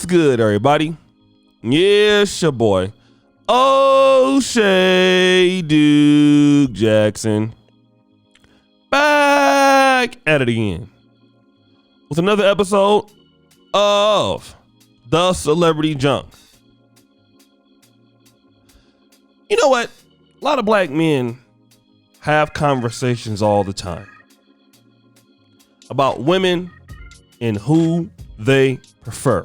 good, everybody? Yeah, it's your boy, O'Shea Duke Jackson. Back at it again with another episode of The Celebrity Junk. You know what? A lot of black men have conversations all the time about women and who they prefer.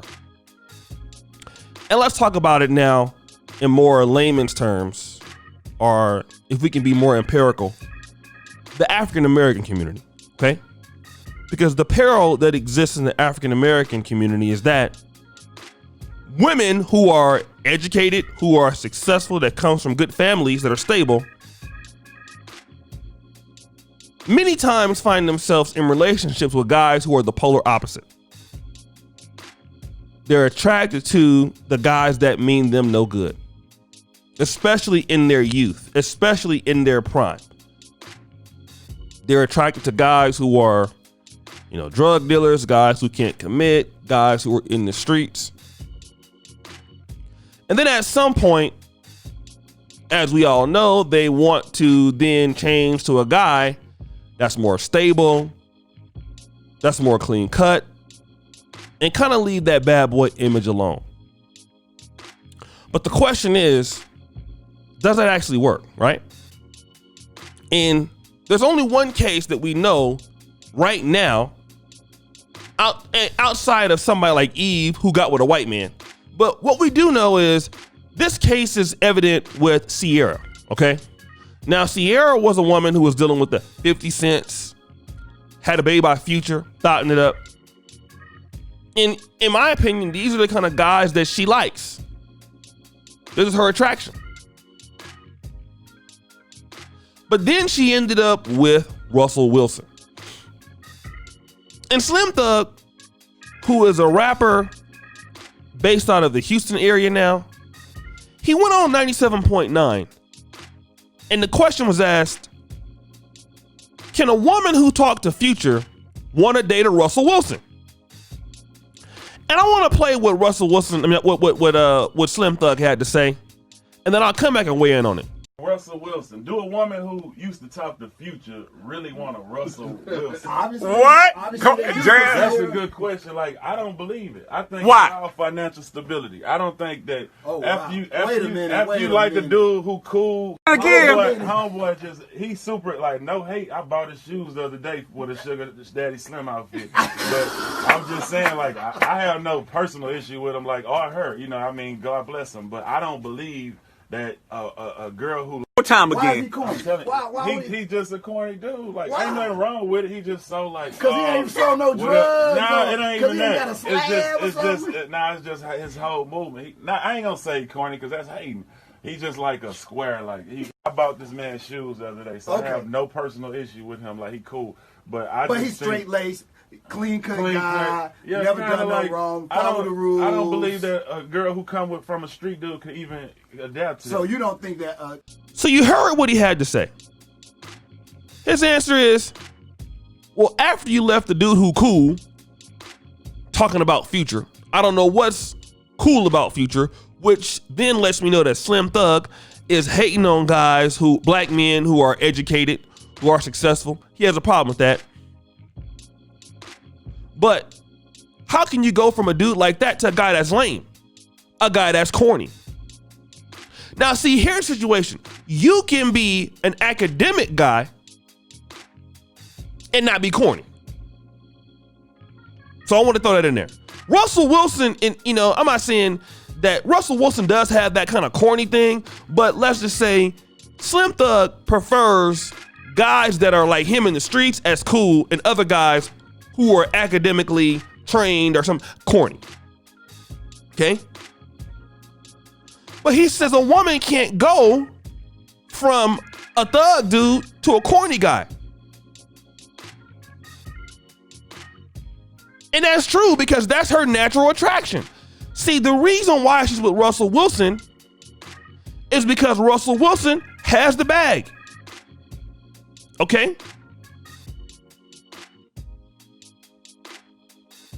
And let's talk about it now in more layman's terms, or if we can be more empirical, the African American community, okay? Because the peril that exists in the African American community is that women who are educated, who are successful, that comes from good families that are stable, many times find themselves in relationships with guys who are the polar opposite. They're attracted to the guys that mean them no good, especially in their youth, especially in their prime. They're attracted to guys who are, drug dealers, guys who can't commit, guys who are in the streets. And then at some point, as we all know, they want to then change to a guy that's more stable, that's more clean cut, and kind of leave that bad boy image alone. But the question is, does that actually work, right? And there's only one case that we know right now outside of somebody like Eve who got with a white man. But what we do know is this case is evident with Ciara, okay? Now, Ciara was a woman who was dealing with the 50 cents, had a baby by Future, thotting it up. And in my opinion, these are the kind of guys that she likes. This is her attraction. But then she ended up with Russell Wilson. And Slim Thug, who is a rapper based out of the Houston area now, he went on 97.9. And the question was asked, can a woman who talked to Future want to date a Russell Wilson? And I want to play what Russell Wilson, what Slim Thug had to say, and then I'll come back and weigh in on it. Russell Wilson. Do a woman who used to talk to Future really want a Russell Wilson? Obviously, What? That's a good question. Like, I don't believe it. I think Why? it's all financial stability. I don't think that after you Wait a like a minute. dude who cool, Again. homeboy just, he's super, like, no hate. I bought his shoes the other day with a Sugar Daddy Slim outfit. But I'm just saying, like, I have no personal issue with him, like, or her. God bless him. But I don't believe that a girl who What time Why is he again? corny? he just a corny dude. Like, ain't nothing wrong with it. He just so like Because he ain't sold no drugs. Nah, it ain't even that. It's It's just his whole movement. I ain't gonna say corny because that's hating. He's just like a square. Like, I bought this man's shoes the other day, so I have no personal issue with him. Like, he cool, but he's straight laced, clean cut guy. Yeah, never done like, no wrong. Follow the rules. I don't believe that a girl who come from a street dude could even adapt to. So that. you don't think that? So you heard what he had to say. His answer is, well, after you left the dude who cool, talking about Future, I don't know what's cool about Future, which then lets me know that Slim Thug is hating on guys black men who are educated, who are successful. He has a problem with that. But how can you go from a dude like that to a guy that's lame? A guy that's corny? Now, see, here's the situation. You can be an academic guy and not be corny. So I want to throw that in there. Russell Wilson, and I'm not saying that Russell Wilson does have that kind of corny thing, but let's just say Slim Thug prefers guys that are like him in the streets as cool and other guys who are academically trained or some corny. Okay? But he says a woman can't go from a thug dude to a corny guy. And that's true because that's her natural attraction. See, the reason why she's with Russell Wilson is because Russell Wilson has the bag. Okay?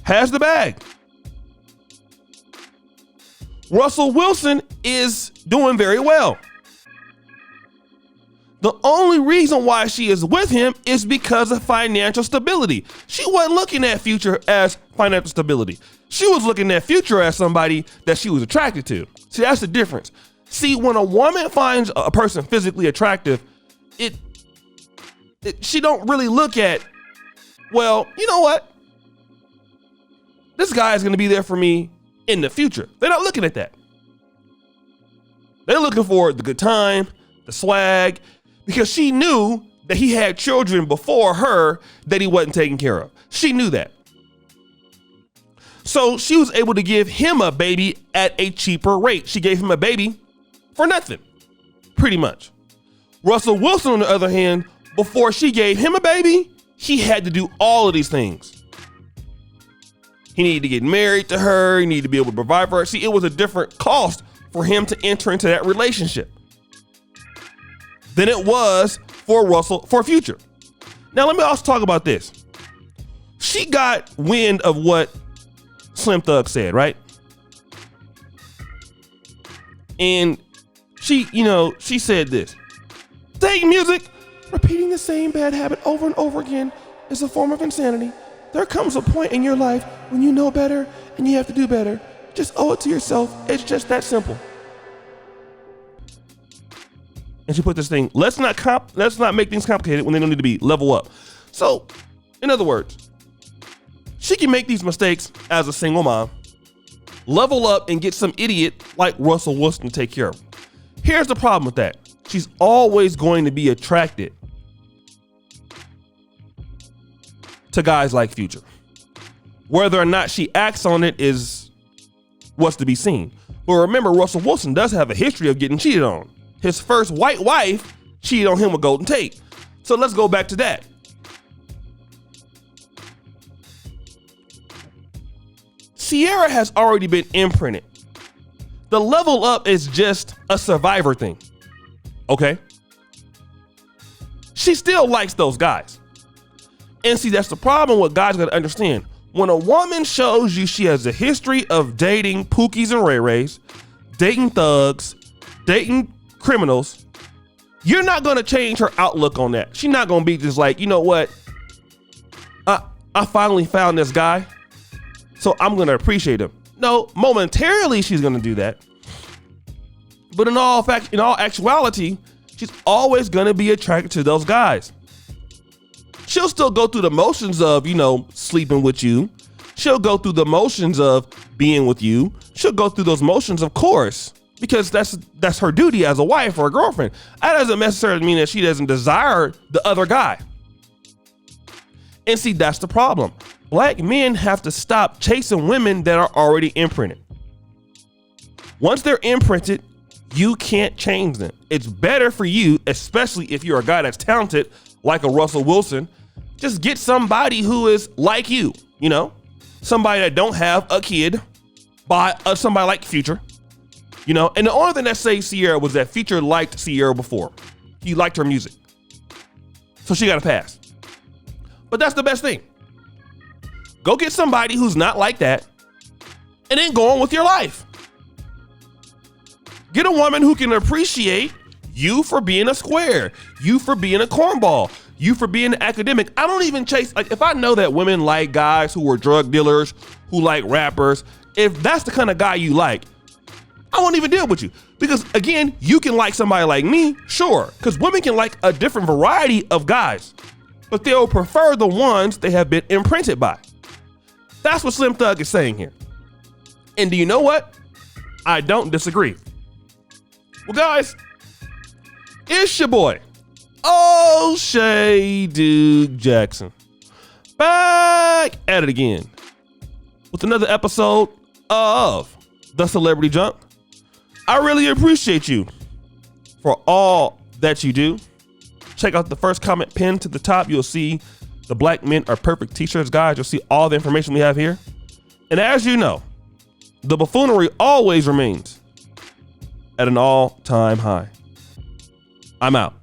Has the bag. Russell Wilson is doing very well. The only reason why she is with him is because of financial stability. She wasn't looking at Future as financial stability. She was looking at Future as somebody that she was attracted to. See, that's the difference. See, when a woman finds a person physically attractive, she don't really look at, well, you know what? This guy is going to be there for me in the future. They're not looking at that. They're looking for the good time, the swag, because she knew that he had children before her that he wasn't taking care of. She knew that. So she was able to give him a baby at a cheaper rate. She gave him a baby for nothing, pretty much. Russell Wilson, on the other hand, before she gave him a baby, he had to do all of these things. He needed to get married to her. He needed to be able to provide for her. See, it was a different cost for him to enter into that relationship than it was for Future. Now, let me also talk about this. She got wind of what Slim Thug said, right? And she said this. Taking music, repeating the same bad habit over and over again is a form of insanity. There comes a point in your life when you know better and you have to do better. Just owe it to yourself. It's just that simple. And she put this thing, let's not make things complicated when they don't need to be. Level up. So, in other words, she can make these mistakes as a single mom, level up and get some idiot like Russell Wilson to take care of her. Here's the problem with that. She's always going to be attracted to guys like Future. Whether or not she acts on it is what's to be seen. But remember, Russell Wilson does have a history of getting cheated on. His first white wife cheated on him with Golden Tate. So let's go back to that. Ciara has already been imprinted. The level up is just a survivor thing. Okay? She still likes those guys. And see, that's the problem what guys gotta understand. When a woman shows you she has a history of dating Pookies and Ray Rays, dating thugs, dating criminals, you're not gonna change her outlook on that. She's not gonna be just like, you know what? I finally found this guy, so I'm gonna appreciate him. No, momentarily she's gonna do that. But in all actuality, she's always gonna be attracted to those guys. She'll still go through the motions of, sleeping with you. She'll go through the motions of being with you. She'll go through those motions, of course, because that's her duty as a wife or a girlfriend. That doesn't necessarily mean that she doesn't desire the other guy. And see, that's the problem. Black men have to stop chasing women that are already imprinted. Once they're imprinted, you can't change them. It's better for you, especially if you're a guy that's talented, like a Russell Wilson, just get somebody who is like you, somebody that don't have a kid by somebody like Future, and the only thing that saves Ciara was that Future liked Ciara before. He liked her music. So she got a pass. But that's the best thing. Go get somebody who's not like that and then go on with your life. Get a woman who can appreciate you for being a square, you for being a cornball, you for being an academic. I don't even chase, if I know that women like guys who are drug dealers, who like rappers, if that's the kind of guy you like, I won't even deal with you. Because again, you can like somebody like me, sure, because women can like a different variety of guys, but they'll prefer the ones they have been imprinted by. That's what Slim Thug is saying here. And do you know what? I don't disagree. Well, guys, it's your boy, O'Shea Duke Jackson, back at it again with another episode of The Celebrity Junk. I really appreciate you for all that you do. Check out the first comment pinned to the top. You'll see the Black Men Are Perfect t-shirts, guys. You'll see all the information we have here. And as you know, the buffoonery always remains at an all-time high. I'm out.